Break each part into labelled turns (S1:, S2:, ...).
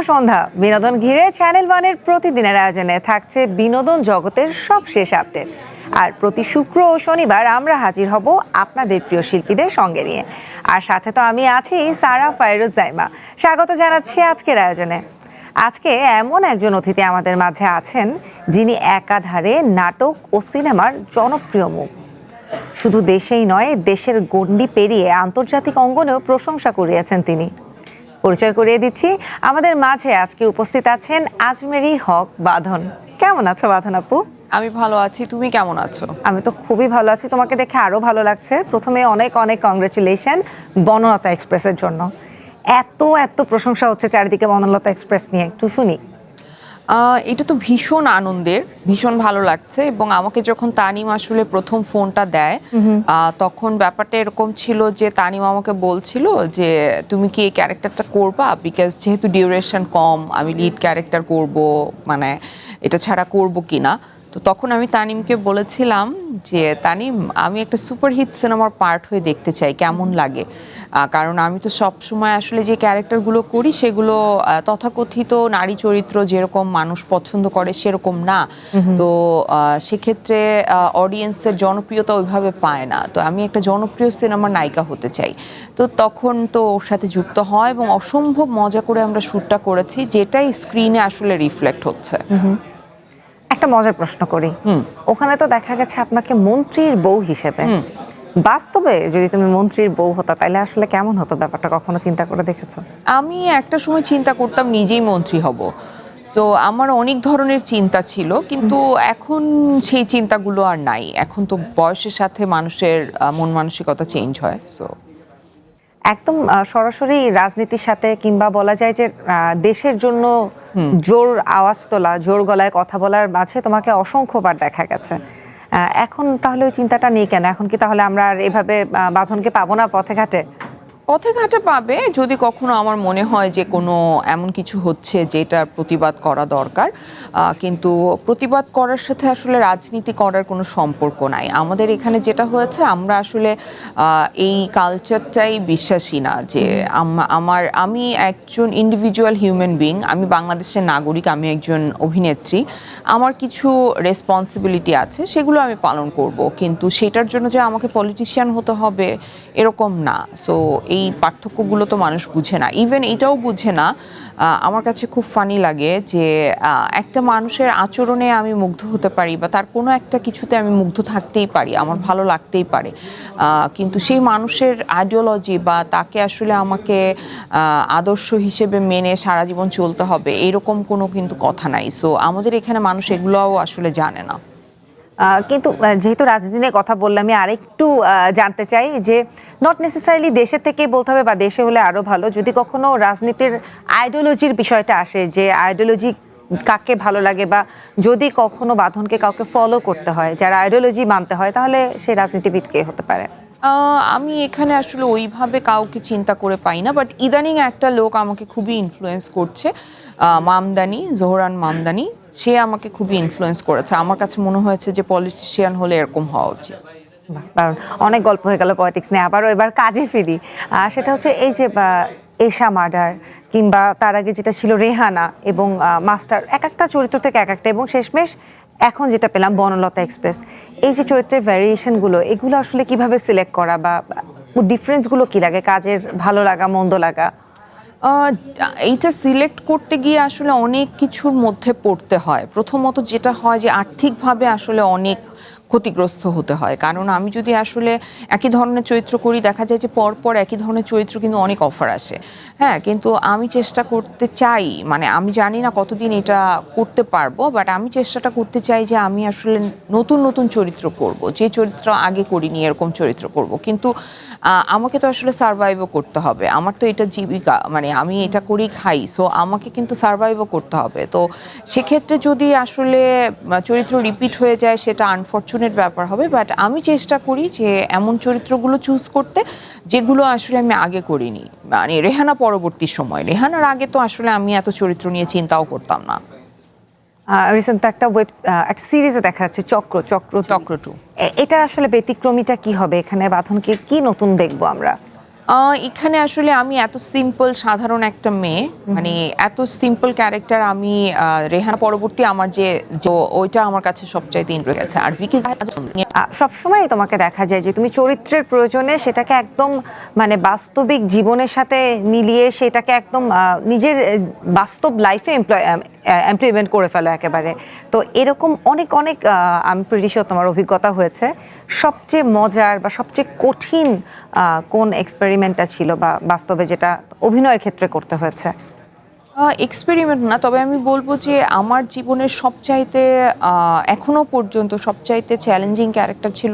S1: সন্ধ্যা। বিনোদন ঘিরে চ্যানেল ওয়ানের প্রতিদিনের আয়োজনে থাকছে বিনোদন জগতের সবশেষ আপডেট। আর প্রতি শুক্র ও শনিবার আমরা হাজির হব আপনাদের প্রিয় শিল্পীদের সঙ্গে নিয়ে। আর সাথে তো আমি আছি সারা ফায়রুজ জাইমা। স্বাগত জানাচ্ছি আজকের আয়োজনে। আজকে এমন একজন অতিথি আমাদের মাঝে আছেন যিনি একাধারে নাটক ও সিনেমার জনপ্রিয় মুখ। শুধু দেশেই নয়, দেশের গণ্ডি পেরিয়ে আন্তর্জাতিক অঙ্গনেও প্রশংসা কুড়িয়েছেন তিনি। পরিচয় করিয়ে দিচ্ছি, আমাদের মাঝে আজকে উপস্থিত আছেন আজমেরী হক বাঁধন। কেমন আছো বাঁধন আপু?
S2: আমি ভালো আছি, তুমি কেমন আছো?
S1: আমি তো খুবই ভালো আছি, তোমাকে দেখে আরো ভালো লাগছে। প্রথমে অনেক অনেক কংগ্রেচুলেশন বনলতা এক্সপ্রেসের জন্য। এত এত প্রশংসা হচ্ছে চারিদিকে বনলতা এক্সপ্রেস নিয়ে, একটু শুনি।
S2: এটা তো ভীষণ আনন্দের, ভীষণ ভালো লাগছে। এবং আমাকে যখন তানিম আসলে প্রথম ফোনটা দেয়, তখন ব্যাপারটা এরকম ছিল যে তানিম আমাকে বলছিল যে তুমি কি এই ক্যারেক্টারটা করবা, বিকজ যেহেতু ডিউরেশন কম, আমি লিড ক্যারেক্টার করব, মানে এটা ছাড়া করব কিনা। তো তখন আমি তানিমকে বলেছিলাম যে তানিম, আমি একটা সুপারহিট সিনেমার পার্ট হয়ে দেখতে চাই, কেমন লাগে। কারণ আমি তো সব সময় আসলে যে ক্যারেক্টারগুলো করি সেগুলো তথাকথিত নারী চরিত্র যেরকম মানুষ পছন্দ করে সেরকম না। তো সেক্ষেত্রে অডিয়েন্সের জনপ্রিয়তা ওইভাবে পায় না। তো আমি একটা জনপ্রিয় সিনেমার নায়িকা হতে চাই। তো তখন তো ওর সাথে যুক্ত হয় এবং অসম্ভব মজা করে আমরা শ্যুটটা করেছি, যেটাই স্ক্রিনে আসলে রিফ্লেক্ট হচ্ছে।
S1: একটা মজার প্রশ্ন করি, ওখানে তো দেখা গেছে আপনাকে মন্ত্রীর বউ হিসেবে। বাস্তবে যদি তুমি মন্ত্রীর বউ হতা তাহলে আসলে কেমন হতো ব্যাপারটা, কখনো চিন্তা করে দেখেছো?
S2: আমি একটা সময় চিন্তা করতাম নিজেই মন্ত্রী হব। সো আমার অনেক ধরনের চিন্তা ছিল, কিন্তু এখন সেই চিন্তাগুলো আর নাই। এখন তো বয়সের সাথে মানুষের মন মানসিকতা চেঞ্জ হয়। সো
S1: একদম সরাসরি রাজনীতির সাথে, কিংবা বলা যায় যে দেশের জন্য জোর আওয়াজ তোলা, জোর গলায় কথা বলার মাঝে তোমাকে অসংখ্যবার দেখা গেছে। এখন তাহলে ওই চিন্তাটা নেই কেন? এখন কি তাহলে আমরা আর এভাবে বাঁধনকে পাবো না পথে ঘাটে?
S2: পথে ঘাটে পাবে যদি কখনো আমার মনে হয় যে কোনো এমন কিছু হচ্ছে যেটার প্রতিবাদ করা দরকার। কিন্তু প্রতিবাদ করার সাথে আসলে রাজনীতি করার কোনো সম্পর্ক নাই। আমাদের এখানে যেটা হয়েছে, আমরা আসলে এই কালচারটাই বিশ্বাসী না যে আমি একজন ইন্ডিভিজুয়াল হিউম্যান বিং, আমি বাংলাদেশের নাগরিক, আমি একজন অভিনেত্রী, আমার কিছু রেসপন্সিবিলিটি আছে, সেগুলো আমি পালন করব। কিন্তু সেটার জন্য যে আমাকে পলিটিশিয়ান হতে হবে এরকম না। সো এই পার্থক্যগুলো তো মানুষ বুঝে না, ইভেন এটাও বুঝে না। আমার কাছে খুব ফানি লাগে যে একটা মানুষের আচরণে আমি মুগ্ধ হতে পারি, বা তার কোনো একটা কিছুতে আমি মুগ্ধ থাকতেই পারি, আমার ভালো লাগতেই পারে, কিন্তু সেই মানুষের আইডিওলজি বা তাকে আসলে আমাকে আদর্শ হিসেবে মেনে সারা জীবন চলতে হবে এরকম কোনো কিন্তু কথা নাই। সো আমাদের এখানে মানুষ এগুলোও আসলে জানে না।
S1: কিন্তু যেহেতু রাজনীতি নিয়ে কথা বললাম, আমি আরেকটু জানতে চাই যে নট নেসেসারিলি দেশের থেকে বলতে হবে বা দেশে হলে আরো ভালো, যদি কখনো রাজনীতির আইডিওলজির বিষয়টা আসে, যে আইডিওলজি কাকে ভালো লাগে, বা যদি কখনো বাঁধনকে কাউকে ফলো করতে হয়, যারা আইডিওলজি মানতে হয়, তাহলে সেই রাজনীতিবিদ কে হতে পারে?
S2: আমি এখানে আসলে ওইভাবে কাউকে চিন্তা করে পাই না, বাট ইদানিং একটা লোক আমাকে খুবই ইনফ্লুয়েন্স করছে, মামদানি, জোহরান মামদানি। সে আমাকে খুবই ইনফ্লুয়েন্স করেছে। আমার কাছে মনে হয়েছে যে পলিটিশিয়ান হলে এরকম হওয়া উচিত।
S1: কারণ অনেক গল্প হয়ে গেল পলিটিক্স নিয়ে, আবারও এবার কাজে ফিরি। সেটা হচ্ছে এই যে এশা মার্ডার, কিংবা তার আগে যেটা ছিল রেহানা এবং মাস্টার, এক একটা চরিত্র থেকে এক একটা, এবং শেষমেশ এখন যেটা পেলাম বনলতা এক্সপ্রেস, এই যে চরিত্রের ভ্যারিয়েশনগুলো, এগুলো আসলে কিভাবে সিলেক্ট করা, বা ডিফারেন্সগুলো কি লাগে, কাজের ভালো লাগা মন্দ লাগা?
S2: এইটা সিলেক্ট করতে গিয়ে আসলে অনেক কিছুর মধ্যে পড়তে হয়। প্রথমত যেটা হয় যে আর্থিকভাবে আসলে অনেক ক্ষতিগ্রস্ত হতে হয়, কারণ আমি যদি আসলে একই ধরনের চরিত্র করি, দেখা যায় যে পরপর একই ধরনের চরিত্র কিন্তু অনেক অফার আসে। হ্যাঁ, কিন্তু আমি চেষ্টা করতে চাই, মানে আমি জানি না কতদিন এটা করতে পারবো, বাট আমি চেষ্টাটা করতে চাই যে আমি আসলে নতুন নতুন চরিত্র করব, যে চরিত্র আগে করিনি এরকম চরিত্র করব। কিন্তু আমাকে তো আসলে সার্ভাইভও করতে হবে, আমার তো এটা জীবিকা, মানে আমি এটা করেই খাই। সো আমাকে কিন্তু সার্ভাইভও করতে হবে। তো সেক্ষেত্রে যদি আসলে চরিত্র রিপিট হয়ে যায়, সেটা আনফর্চুনেট ব্যাপার হবে। বাট আমি চেষ্টা করি যে এমন চরিত্রগুলো চুজ করতে যেগুলো আসলে আমি আগে করিনি। মানে রেহানা পরবর্তী সময়, রেহানার আগে তো আসলে আমি এত চরিত্র নিয়ে চিন্তাও করতাম না।
S1: রিসেন্ট একটা একটা সিরিজে দেখা যাচ্ছে চক্র চক্র
S2: চক্র 2।
S1: এটার আসলে ব্যতিক্রমীটা কি হবে? এখানে বাঁধনকে কি নতুন দেখবো আমরা?
S2: এখানে আসলে আমি এত সিম্পল সাধারণ একটা মেয়ে, মানে এত সিম্পল ক্যারেক্টার আমি রেহানা পরবর্তী আমার যে ওইটা আমার কাছে সবচাইতে ইন্টারেস্ট আছে। আর ভিকি
S1: সবসময় তোমাকে দেখা যায় যে তুমি চরিত্রের প্রয়োজনে সেটাকে একদম মানে বাস্তবিক জীবনের সাথে মিলিয়ে সেটাকে একদম নিজের বাস্তব লাইফে এমপ্লয়মেন্ট করে ফেলো একেবারে। তো এরকম অনেক অনেক আমি প্রিটি শিওর তোমার অভিজ্ঞতা হয়েছে। সবচেয়ে মজার বা সবচেয়ে কঠিন কোন এক্সপেরিমেন্টটা ছিল বা বাস্তবে যেটা অভিনয়ের ক্ষেত্রে করতে হয়েছে?
S2: এক্সপেরিমেন্ট না, তবে আমি বলবো যে আমার জীবনের সবচাইতে এখনো পর্যন্ত সবচাইতে চ্যালেঞ্জিং ক্যারেক্টার ছিল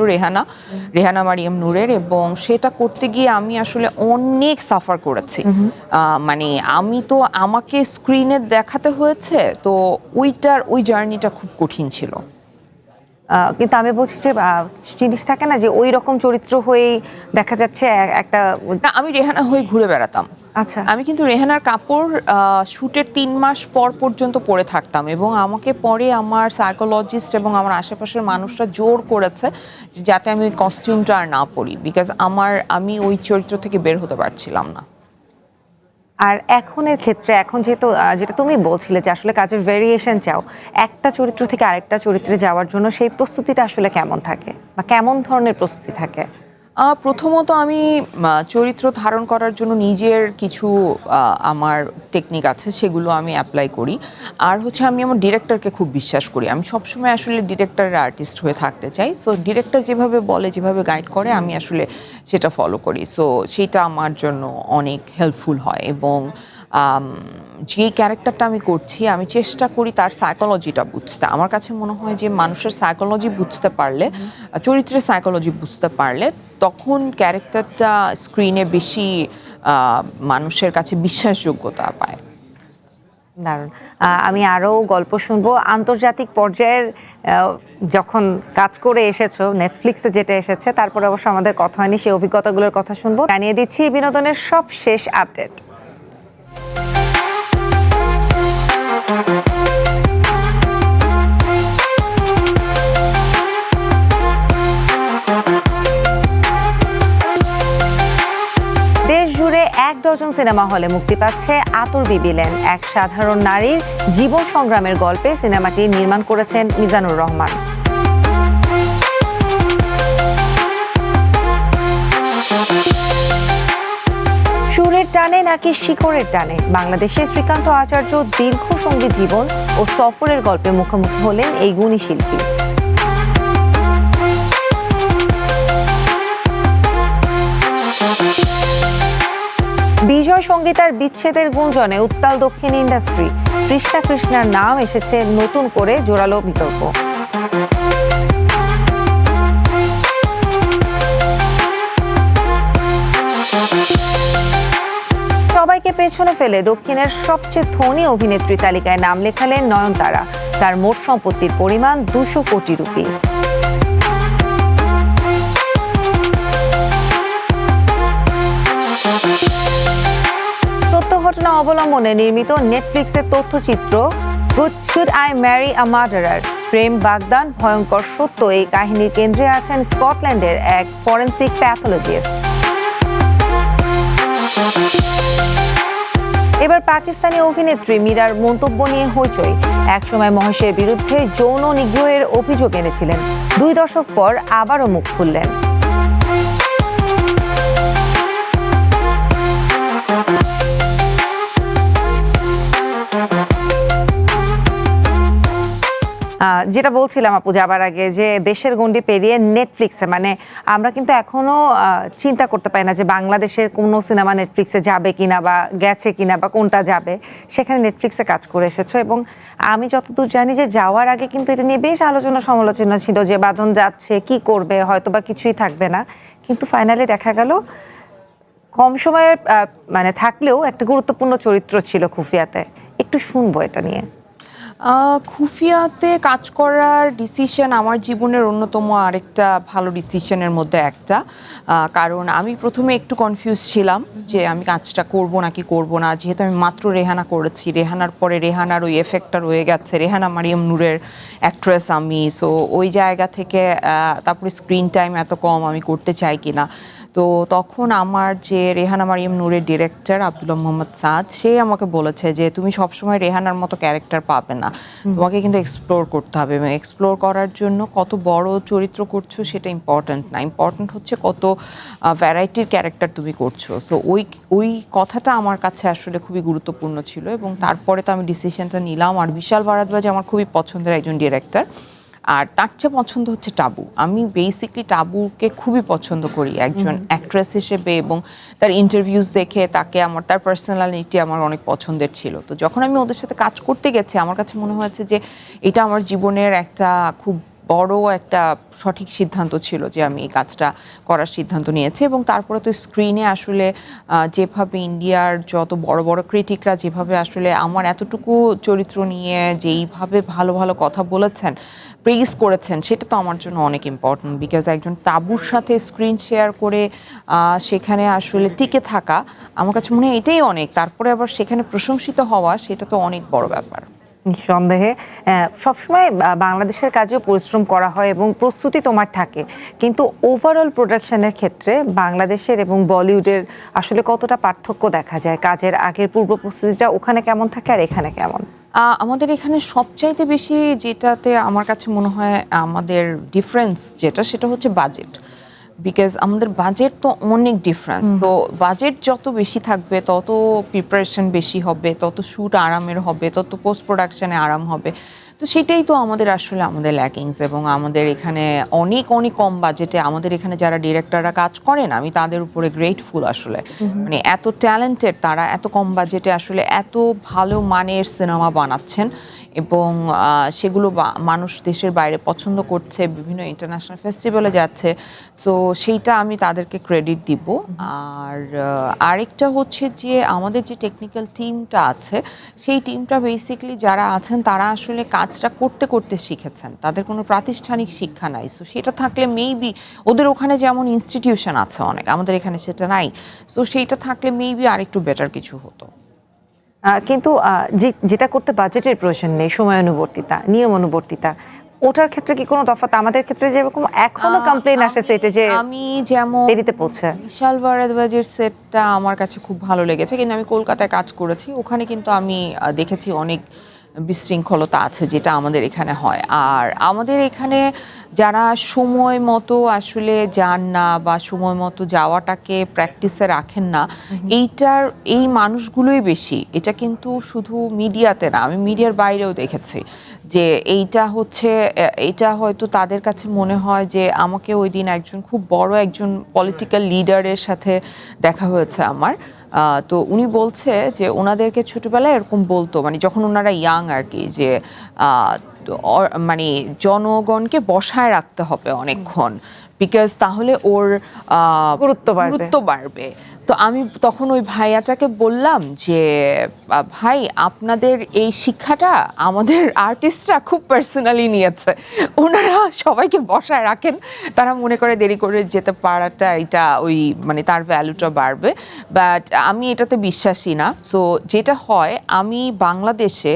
S2: রেহানা মারিয়াম নূরের, এবং সেটা করতে গিয়ে আমি আসলে অনেক সাফার করেছি। মানে আমি তো আমাকে স্ক্রিনে দেখাতে হয়েছে, তো ওই জার্নিটা খুব কঠিন ছিল।
S1: কিন্তু আমি বলছি যে জিনিস থাকে না যে ওই রকম চরিত্র হয়েই দেখা যাচ্ছে একটা।
S2: না, আমি রেহানা হয়ে ঘুরে বেড়াতাম।
S1: আচ্ছা,
S2: আমি কিন্তু রেহানার কাপড় শুটের 3 মাস পর পর্যন্ত পরে থাকতাম, এবং আমাকে পরে আমার সাইকোলজিস্ট এবং আমার আশেপাশের মানুষরা জোর করেছে যে যাতে আমি ওই কস্টিউমটা আর না পরি, বিকজ আমি ওই চরিত্র থেকে বের হতে পারছিলাম না।
S1: আর এখনের ক্ষেত্রে এখন যেহেতু যেটা তুমি বলছিলে যে আসলে কাজের ভেরিয়েশন চাও, একটা চরিত্র থেকে আরেকটা চরিত্রে যাওয়ার জন্য সেই প্রস্তুতিটা আসলে কেমন থাকে বা কেমন ধরনের প্রস্তুতি থাকে?
S2: প্রথমত আমি চরিত্র ধারণ করার জন্য নিজের কিছু আমার টেকনিক আছে, সেগুলো আমি অ্যাপ্লাই করি। আর হচ্ছে আমি আমার ডিরেক্টরকে খুব বিশ্বাস করি। আমি সবসময় আসলে ডিরেক্টরের আর্টিস্ট হয়ে থাকতে চাই। সো ডিরেক্টর যেভাবে বলে, যেভাবে গাইড করে, আমি আসলে সেটা ফলো করি। সো সেটা আমার জন্য অনেক হেল্পফুল হয়। এবং যে ক্যারেক্টারটা আমি করছি, আমি চেষ্টা করি তার সাইকোলজিটা বুঝতে। আমার কাছে মনে হয় যে মানুষের সাইকোলজি বুঝতে পারলে, চরিত্রের সাইকোলজি বুঝতে পারলে, তখন ক্যারেক্টারটা স্ক্রিনে বেশি মানুষের কাছে বিশ্বাসযোগ্যতা পায়।
S1: দারুণ। আমি আরও গল্প শুনবো আন্তর্জাতিক পর্যায়ের। যখন কাজ করে এসেছো নেটফ্লিক্সে যেটা এসেছে, তারপরে অবশ্য আমাদের কথা হয়নি, সেই অভিজ্ঞতাগুলোর কথা শুনবো। জানিয়ে দিচ্ছি বিনোদনের সব শেষ আপডেট। দেশ জুড়ে 1 ডজন সিনেমা হলে মুক্তি পাচ্ছে আতর বিবিলেন, এক সাধারণ নারীর জীবন সংগ্রামের গল্পে সিনেমাটি নির্মাণ করেছেন মিজানুর রহমান। সুরের টানে নাকি শিকড়ের টানে, বাংলাদেশের শ্রীকান্ত আচার্য দীর্ঘ সঙ্গীত জীবন ও সফরের গল্পে মুখোমুখি হলেন এই গুণী শিল্পী। বিজয় সঙ্গীতার বিচ্ছেদের গুঞ্জনে উত্তাল দক্ষিণ ইন্ডাস্ট্রি, তৃষ্ণা কৃষ্ণার নাম এসেছে নতুন করে জোরালো বিতর্ক। সবাইকে পেছনে ফেলে দক্ষিণের সবচেয়ে ধনী অভিনেত্রী তালিকায় নাম লেখালেন নয়নতারা। তার মোট সম্পত্তির পরিমাণ 200 কোটি রুপি। সত্য ঘটনা অবলম্বনে নির্মিত নেটফ্লিক্সের তথ্যচিত্র should I marry a murderer, প্রেম বাগদান ভয়ঙ্কর সত্য, এই কাহিনীর কেন্দ্রে আছেন স্কটল্যান্ডের এক ফরেনসিক প্যাথোলজিস্ট। এবার পাকিস্তানি অভিনেত্রী মীরার মন্তব্য নিয়ে হইচই। একসময় মহেশের বিরুদ্ধে যৌন নিগ্রহের অভিযোগ এনেছিলেন, 2 দশক পর আবারও মুখ খুললেন। যেটা বলছিলাম আপু যাবার আগে, যে দেশের গণ্ডি পেরিয়ে নেটফ্লিক্সে, মানে আমরা কিন্তু এখনো চিন্তা করতে পারি না যে বাংলাদেশের কোনো সিনেমা নেটফ্লিক্সে যাবে কিনা বা গেছে কিনা বা কোনটা যাবে, সেখানে নেটফ্লিক্সে কাজ করে এসেছো। এবং আমি যতদূর জানি যে যাওয়ার আগে কিন্তু এটা নিয়ে বেশ আলোচনা সমালোচনা ছিল যে বাঁধন যাচ্ছে, কি করবে, হয়তো বা কিছুই থাকবে না, কিন্তু ফাইনালি দেখা গেল কম সময়ের মানে থাকলেও একটা গুরুত্বপূর্ণ চরিত্র ছিল খুফিয়াতে। একটু শুনবো এটা নিয়ে।
S2: খুফিয়াতে কাজ করার ডিসিশন আমার জীবনের অন্যতম আরেকটা ভালো ডিসিশনের মধ্যে একটা। কারণ আমি প্রথমে একটু কনফিউজ ছিলাম যে আমি কাজটা করব নাকি করব না, যেহেতু আমি মাত্র রেহানা করেছি, রেহানার পরে রেহানার ওই এফেক্টটা রয়ে গেছে, রেহানা মারিয়াম নূরের অ্যাক্ট্রেস আমি। সো ওই জায়গা থেকে তারপরে স্ক্রিন টাইম এত কম, আমি করতে চাই কিনা। তো তখন আমার যে রেহানা মারিয়াম নূরের ডিরেক্টর আব্দুল্লাহ মোহাম্মদ সাদ, সে আমাকে বলেছে যে তুমি সবসময় রেহানার মতো ক্যারেক্টার পাবে না, তোমাকে কিন্তু এক্সপ্লোর করতে হবে, এবং এক্সপ্লোর করার জন্য কত বড় চরিত্র করছো সেটা ইম্পর্ট্যান্ট না, ইম্পর্ট্যান্ট হচ্ছে কত ভ্যারাইটির ক্যারেক্টার তুমি করছো। সো ওই কথাটা আমার কাছে আসলে খুবই গুরুত্বপূর্ণ ছিল, এবং তারপরে তো আমি ডিসিশনটা নিলাম। আর বিশাল ভারদ্বাজ আমার খুবই পছন্দের একজন ডিরেক্টর, আর তার চেয়ে পছন্দ হচ্ছে টাবু। আমি বেসিকলি টাবুকে খুবই পছন্দ করি একজন অ্যাক্ট্রেস হিসেবে, এবং তার ইন্টারভিউজ দেখে তার পার্সোনালিটি আমার অনেক পছন্দের ছিল। তো যখন আমি ওদের সাথে কাজ করতে গেছি, আমার কাছে মনে হয়েছে যে এটা আমার জীবনের একটা খুব বড় একটা সঠিক সিদ্ধান্ত ছিল যে আমি এই কাজটা করার সিদ্ধান্ত নিয়েছি। এবং তারপরে তো স্ক্রিনে আসলে যেভাবে ইন্ডিয়ার যত বড় বড় ক্রিটিকরা যেভাবে আসলে আমার এতটুকু চরিত্র নিয়ে যেইভাবে ভালো ভালো কথা বলেছেন, প্রেইজ করেছেন, সেটা তো আমার জন্য অনেক ইম্পর্টেন্ট। বিকজ একজন টাবুর সাথে স্ক্রিন শেয়ার করে সেখানে আসলে টিকে থাকা, আমার কাছে মনে হয় এটাই অনেক। তারপরে আবার সেখানে প্রশংসিত হওয়া, সেটা তো অনেক বড় ব্যাপার।
S1: নিঃসন্দেহে সবসময় বাংলাদেশের কাজেও পরিশ্রম করা হয় এবং প্রস্তুতি তোমার থাকে, কিন্তু ওভারঅল প্রোডাকশনের ক্ষেত্রে বাংলাদেশের এবং বলিউডের আসলে কতটা পার্থক্য দেখা যায়? কাজের আগের পূর্ব প্রস্তুতিটা ওখানে কেমন থাকে আর এখানে কেমন?
S2: আমাদের এখানে সবচাইতে বেশি যেটাতে আমার কাছে মনে হয় আমাদের ডিফারেন্স সেটা হচ্ছে বাজেট। বিকজ আমাদের বাজেট তো অনেক ডিফারেন্স। তো বাজেট যত বেশি থাকবে তত প্রিপারেশন বেশি হবে, তত শ্যুট আরামের হবে, তত পোস্ট প্রোডাকশনে আরাম হবে। তো সেটাই তো আমাদের আসলে আমাদের ল্যাকিংস। এবং আমাদের এখানে অনেক অনেক কম বাজেটে আমাদের এখানে যারা ডিরেক্টররা কাজ করেন, আমি তাদের উপরে গ্রেটফুল আসলে। মানে এত ট্যালেন্টেড তারা, এত কম বাজেটে আসলে এত ভালো মানের সিনেমা বানাচ্ছেন, এবং সেগুলো মানুষ দেশের বাইরে পছন্দ করছে, বিভিন্ন ইন্টারন্যাশনাল ফেস্টিভ্যালে যাচ্ছে। সো সেইটা আমি তাদেরকে ক্রেডিট দিব। আর আরেকটা হচ্ছে যে আমাদের যে টেকনিক্যাল টিমটা আছে, সেই টিমটা বেসিক্যালি যারা আছেন তারা আসলে কাজটা করতে করতে শিখেছেন, তাদের কোনো প্রাতিষ্ঠানিক শিক্ষা নাই। সো সেটা থাকলে মেবি ওদের ওখানে যেমন ইনস্টিটিউশন আছে অনেক, আমাদের এখানে সেটা নাই। সো সেইটা থাকলে মেবি আরেকটু বেটার কিছু হতো।
S1: কিন্তু যেটা করতে বাজেটের প্রয়োজন নেই, সময়ানুবর্তিতা, নিয়মানুবর্তিতা, ওটার ক্ষেত্রে কি কোনো তফাৎ? আমাদের ক্ষেত্রে যেরকম এখনো কমপ্লেইন আসে সেটে যে
S2: আমি যেমন
S1: দেরিতে পৌঁছে।
S2: বিশাল ভারদ্বাজের সেটটা আমার কাছে খুব ভালো লেগেছে, কিন্তু আমি কলকাতায় কাজ করেছি, ওখানে কিন্তু আমি দেখেছি অনেক বিশৃঙ্খলতা আছে যেটা আমাদের এখানে হয়। আর আমাদের এখানে যারা সময় মতো আসলে যান না বা সময় মতো যাওয়াটাকে প্র্যাকটিসে রাখেন না, এই মানুষগুলোই বেশি। এটা কিন্তু শুধু মিডিয়াতে না, আমি মিডিয়ার বাইরেও দেখেছি যে এটা হয়তো তাদের কাছে মনে হয় যে আমাকে ওই দিন একজন খুব বড় একজন পলিটিক্যাল লিডারের সাথে দেখা হয়েছে আমার। তো উনি বলছে যে ওনাদেরকে ছোটবেলায় এরকম বলতো, মানে যখন ওনারা ইয়াং আর কি, যে মানে জনগণকে বসায় রাখতে হবে অনেকক্ষণ, বিকজ তাহলে ওর গুরুত্ব বাড়বে। তো আমি তখন ওই ভাইয়াটাকে বললাম যে ভাই, আপনাদের এই শিক্ষাটা আমাদের আর্টিস্টরা খুব পার্সোনালি নিয়েছে, ওনারা সবাইকে বসায় রাখেন, তারা মনে করে দেরি করে যেতে পারাটা এটা ওই মানে তার ভ্যালুটা বাড়বে। বাট আমি এটাতে বিশ্বাসী না। সো যেটা হয়, আমি বাংলাদেশে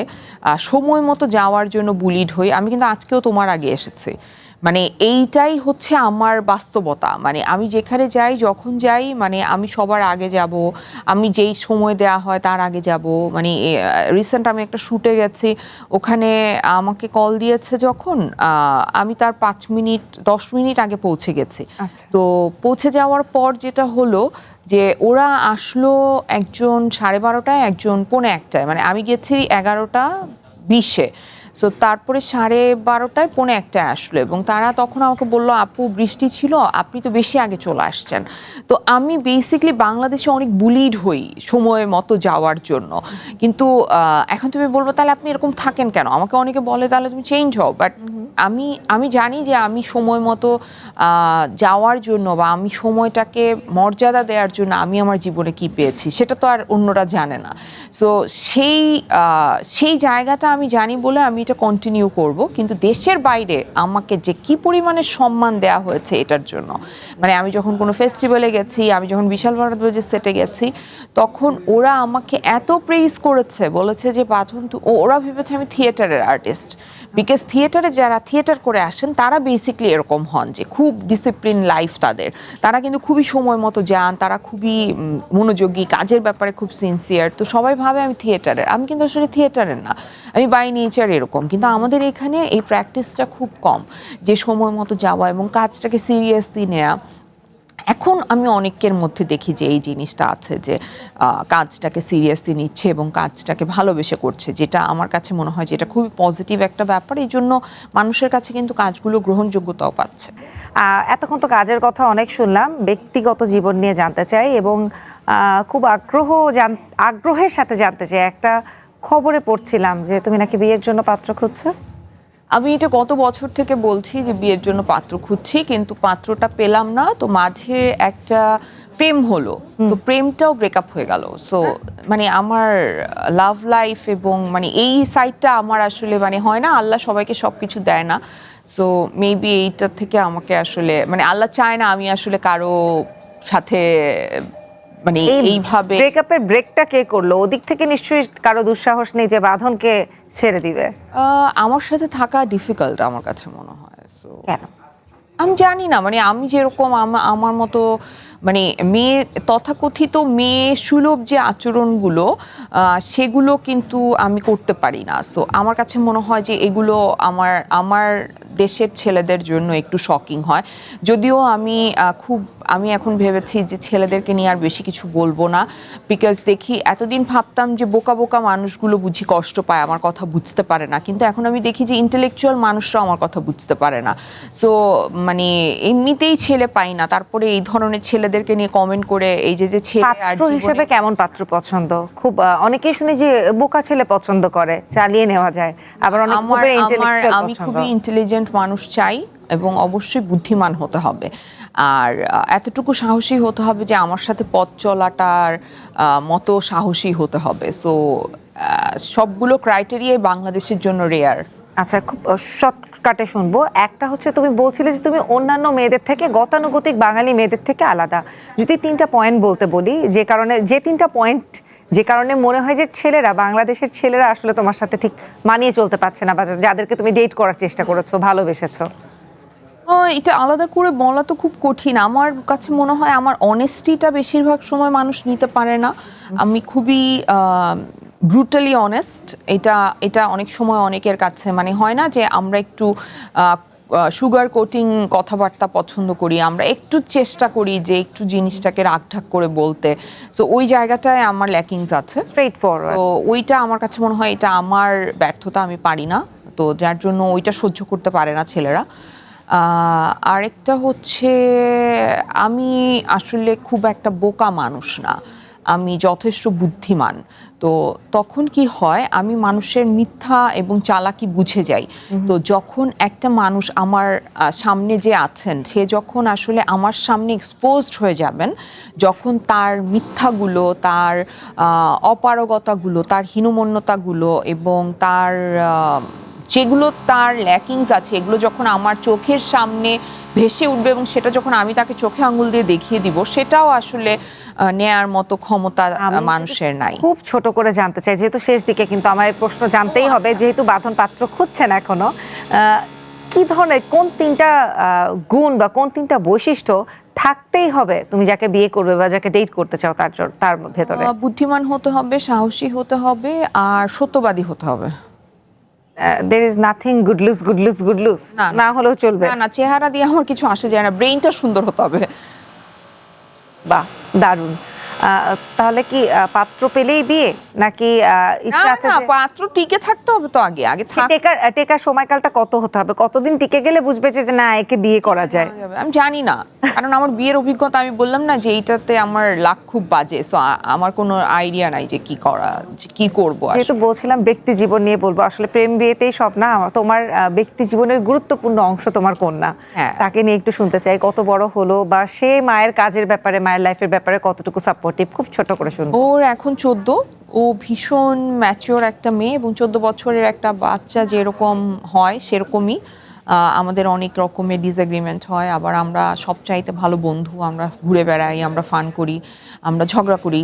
S2: সময় মতো যাওয়ার জন্য বুলিড হই। আমি কিন্তু আজকেও তোমার আগে এসেছি, মানে এইটাই হচ্ছে আমার বাস্তবতা। মানে আমি যেখানে যাই, যখন যাই, মানে আমি সবার আগে যাব, আমি যেই সময় দেয়া হয় তার আগে যাব। মানে রিসেন্ট আমি একটা শ্যুটে গেছি, ওখানে আমাকে কল দিয়েছে যখন, আমি তার 5 মিনিট 10 মিনিট আগে পৌঁছে গেছি। তো পৌঁছে যাওয়ার পর যেটা হলো যে ওরা আসলো একজন 12:30টায়, একজন 1:45টায়, মানে আমি গেছি 11:20-এ। সো তারপরে 12:30টায় 1:45টায় আসলো, এবং তারা তখন আমাকে বললো আপু বৃষ্টি ছিল, আপনি তো বেশি আগে চলে আসছেন। তো আমি বেসিক্যালি বাংলাদেশে অনেক বুলিড হই সময় মতো যাওয়ার জন্য। কিন্তু এখন তুমি বলবো তাহলে আপনি এরকম থাকেন কেন, আমাকে অনেকে বলে তাহলে তুমি চেঞ্জ হও। বাট আমি জানি যে আমি সময় মতো যাওয়ার জন্য বা আমি সময়টাকে মর্যাদা দেওয়ার জন্য আমি আমার জীবনে কি পেয়েছি সেটা তো আর অন্যরা জানে না। সো সেই জায়গাটা আমি জানি বলে আমি এটা কন্টিনিউ করব। কিন্তু দেশের বাইরে আমাকে যে কি পরিমাণে সম্মান দেওয়া হয়েছে এটার জন্য, মানে আমি যখন কোনো ফেস্টিভ্যালে গেছি, আমি যখন বিশাল ভারদ্বাজের সেটে গেছি, তখন ওরা আমাকে এত প্রেইজ করেছে, বলেছে যে পাথন ওরা ভেবেছে আমি থিয়েটারের আর্টিস্ট। বিকজ থিয়েটারে যারা থিয়েটার করে আসেন তারা বেসিকলি এরকম হন যে খুব ডিসিপ্লিন লাইফ তারা কিন্তু খুবই সময় মতো যান, তারা খুবই মনোযোগী, কাজের ব্যাপারে খুব সিনসিয়ার। তো সবাই ভাবে আমি থিয়েটারের, আমি কিন্তু আসলে থিয়েটারের না, আমি বাই নেচার এরকম। কিন্তু আমাদের এখানে এই প্র্যাকটিসটা খুব কম, যে সময় মতো যাওয়া এবং কাজটাকে সিরিয়াসলি নেওয়া। এখন আমি অনেকের মধ্যে দেখি যে এই জিনিসটা আছে, যে কাজটাকে সিরিয়াসলি নিচ্ছে এবং কাজটাকে ভালোবেসে করছে, যেটা আমার কাছে মনে হয় যে এটা খুবই পজিটিভ একটা ব্যাপার। এই জন্য মানুষের কাছে কিন্তু কাজগুলো গ্রহণযোগ্যতাও পাচ্ছে।
S1: এতক্ষণ তো কাজের কথা অনেক শুনলাম, ব্যক্তিগত জীবন নিয়ে জানতে চাই এবং খুব আগ্রহের সাথে জানতে চাই। একটা খবরে পড়ছিলাম যে তুমি নাকি বিয়ের জন্য পাত্র খুঁজছো।
S2: আমি এটা গত বছর থেকে বলছি যে বিয়ের জন্য পাত্র খুঁজছি, কিন্তু পাত্রটা পেলাম না। তো মাঝে একটা প্রেম হলো, তো প্রেমটাও ব্রেকআপ হয়ে গেল। সো মানে আমার লাভ লাইফ এবং মানে এই সাইডটা আমার আসলে মানে হয় না, আল্লাহ সবাইকে সবকিছু দেয় না। সো মেবি এইটার থেকে আমাকে আসলে মানে আল্লাহ চায় না আমি আসলে কারো সাথে মানে এইভাবে।
S1: ব্রেকআপের ব্রেকটা কে করলো? ওদিক থেকে নিশ্চয়ই কারো দুঃসাহস নেই যে বাঁধনকে ছেড়ে দিবে।
S2: আমার সাথে থাকা ডিফিকাল্ট আমার কাছে মনে হয়। সো
S1: কেন?
S2: আমি জানি না, মানে আমি যেরকম আমার মতো মানে মেয়ে, তথাকথিত মেয়ে সুলভ যে আচরণগুলো সেগুলো কিন্তু আমি করতে পারি না। সো আমার কাছে মনে হয় যে এগুলো আমার দেশের ছেলেদের জন্য একটু শকিং হয়। যদিও আমি এখন ভেবেছি যে ছেলেদেরকে নিয়ে আর বেশি কিছু বলবো না, বিকজ দেখি এতদিন ভাবতাম যে বোকা বোকা মানুষগুলো বুঝি কষ্ট পায়, আমার কথা বুঝতে পারে না, কিন্তু এখন আমি দেখি যে ইন্টেলেকচুয়াল মানুষরা আমার কথা বুঝতে পারে না। সো মানে এমনিতেই ছেলে পাই না, তারপরে এই ধরনের ছেলেদেরকে নিয়ে কমেন্ট করে এই যে ছেলে আর
S1: পাত্র হিসেবে কেমন পাত্র পছন্দ? খুব অনেকেই শুনি যে বোকা ছেলে পছন্দ করে, চালিয়ে নেওয়া যায়, আবার অনেক খুবই ইন্টেলেকচুয়াল
S2: আমি
S1: পছন্দ।
S2: খুবই ইন্টেলিজেন্ট মানুষ চাই এবং অবশ্যই বুদ্ধিমান হতে হবে, আর এতটুকু সাহসী হতে হবে যে আমার সাথে পথ চলাটার মতো সাহসী হতে হবে। সো সবগুলো ক্রাইটেরিয়াই বাংলাদেশের জন্য রেয়ার।
S1: আচ্ছা, খুব শর্টকাটে শুনবো। একটা হচ্ছে তুমি বলছিলে যে তুমি অন্যান্য মেয়েদের থেকে, গতানুগতিক বাঙালি মেয়েদের থেকে আলাদা। যদি 3টা পয়েন্ট বলতে বলি, যে কারণে মনে হয় যে বাংলাদেশের ছেলেরা আসলে তোমার সাথে ঠিক মানিয়ে চলতে পারছে না, বা যাদেরকে তুমি ডেট করার চেষ্টা করেছো, ভালোবেসেছো।
S2: এটা আলাদা করে বলা তো খুব কঠিন। আমার কাছে মনে হয় আমার অনেস্টিটা বেশিরভাগ সময় মানুষ নিতে পারে না। আমি খুবই ব্রুটালি অনেস্ট। এটা অনেক সময় অনেকের কাছে মানে হয় না যে আমরা একটু সুগার কোটিং কথাবার্তা পছন্দ করি, আমরা একটু চেষ্টা করি যে একটু জিনিসটাকে রাগঢাক করে বলতে। সো ওই জায়গাটায় আমার ল্যাকিংস আছে।
S1: Straightforward.
S2: তো ওইটা আমার কাছে মনে হয় এটা আমার ব্যর্থতা, আমি পারি না, তো যার জন্য ওইটা সহ্য করতে পারে না ছেলেরা। আরেকটা হচ্ছে আমি আসলে খুব একটা বোকা মানুষ না, আমি যথেষ্ট বুদ্ধিমান। তো তখন কি হয়, আমি মানুষের মিথ্যা এবং চালাকি বুঝে যাই। তো যখন একটা মানুষ আমার সামনে যে আছেন, সে যখন আসলে আমার সামনে এক্সপোজড হয়ে যাবেন, যখন তার মিথ্যাগুলো, তার অপারগতাগুলো, তার হীনমন্যতাগুলো এবং তার যেগুলো তার ল্যাকিংস আছে, এগুলো যখন আমার চোখের সামনে ভেসে উঠবে এবং সেটা যখন আমি তাকে চোখে আঙুল দিয়ে দেখিয়ে দিব, সেটাও আসলে নেয়ার মতো ক্ষমতা মানুষের নাই।
S1: খুব ছোট করে জানতে চাই, যেহেতু শেষ দিকে, কিন্তু আমার এই প্রশ্ন জানতেই হবে, যেহেতু বাঁধন পাত্র খুঁজছেন এখনো, কি ধরনের, কোন 3টা গুণ বা কোন 3টা বৈশিষ্ট্য থাকতেই হবে তুমি যাকে বিয়ে করবে বা যাকে ডেট করতে চাও তার ভেতরে?
S2: বুদ্ধিমান হতে হবে, সাহসী হতে হবে, আর সত্যবাদী হতে হবে।
S1: There is nothing good looks না হলেও চলবে?
S2: না, চেহারা দিয়ে আমার কিছু আসে যায় না, ব্রেইনটা সুন্দর হতে হবে।
S1: বাহ, দারুণ। তাহলে কি পাত্র পেলেই বিয়ে, নাকি ইচ্ছা আছে যে
S2: পাত্র টিকে থাকতে হবে? তো আগে
S1: টেকার সময়কালটা কত হতে হবে? কতদিন টিকে গেলে বুঝবে যে না, একে বিয়ে করা যায়?
S2: আমি জানি না, কারণ আমার বিয়ের অভিজ্ঞতা, আমি বললাম না যে এইটাতে আমার লাখ খুব বাজে। সো আমার কোনো আইডিয়া নাই যে কি করব।
S1: যেহেতু বলছিলাম ব্যক্তি জীবন নিয়ে বলবো, আসলে প্রেম বিয়েতেই সব না, তোমার ব্যক্তি জীবনের গুরুত্বপূর্ণ অংশ তোমার কন্যা, তাকে নিয়ে একটু শুনতে চাই। কত বড় হলো, বা সে মায়ের কাজের ব্যাপারে, মায়ের লাইফের ব্যাপারে কতটুকু সাপোর্টিভ, খুব ছোট করে শুনবো।
S2: ওর এখন 14, ও ভীষণ ম্যাচিওর একটা মেয়ে, এবং 14 বছরের একটা বাচ্চা যেরকম হয় সেরকমই। আমাদের অনেক রকমের ডিসএগ্রিমেন্ট হয়, আবার আমরা সব চাইতে ভালো বন্ধু, আমরা ঘুরে বেড়াই, আমরা ফান করি, আমরা ঝগড়া করি,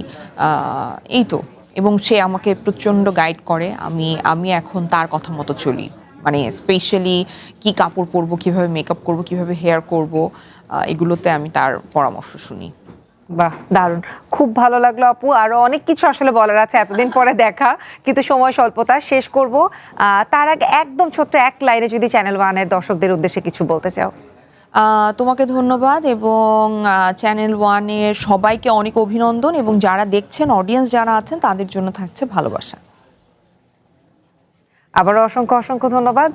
S2: এই তো। এবং সে আমাকে প্রচণ্ড গাইড করে, আমি এখন তার কথা মতো চলি। মানে স্পেশালি কি কাপড় পরবো, কিভাবে মেকআপ করব, কিভাবে হেয়ার করব, এগুলোতে আমি তার পরামর্শ শুনি।
S1: বাহ, দারুণ, খুব ভালো লাগলো আপু। আরো অনেক কিছু আসলে বলার আছে, এতদিন পরে দেখা, কিন্তু সময় স্বল্পতা, শেষ করব। তার আগে একদম ছোট্ট এক লাইনে যদি চ্যানেল ওয়ানের দর্শকদের উদ্দেশ্যে কিছু বলতে চাও।
S2: তোমাকে ধন্যবাদ, এবং চ্যানেল ওয়ানের সবাইকে অনেক অভিনন্দন, এবং যারা দেখছেন, অডিয়েন্স যারা আছেন, তাদের জন্য থাকছে ভালোবাসা।
S1: আবারও অসংখ্য অসংখ্য ধন্যবাদ।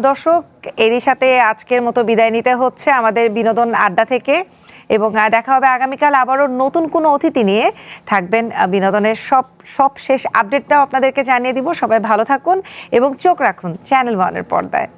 S1: দর্শক, এরই সাথে আজকের মতো বিদায় নিতে হচ্ছে আমাদের বিনোদন আড্ডা থেকে, এবং দেখা হবে আগামীকাল আবারও নতুন কোনো অতিথি নিয়ে। থাকবেন বিনোদনের সব শেষ আপডেটটাও আপনাদেরকে জানিয়ে দিব। সবাই ভালো থাকুন এবং চোখ রাখুন চ্যানেল ওয়ানের পর্দায়।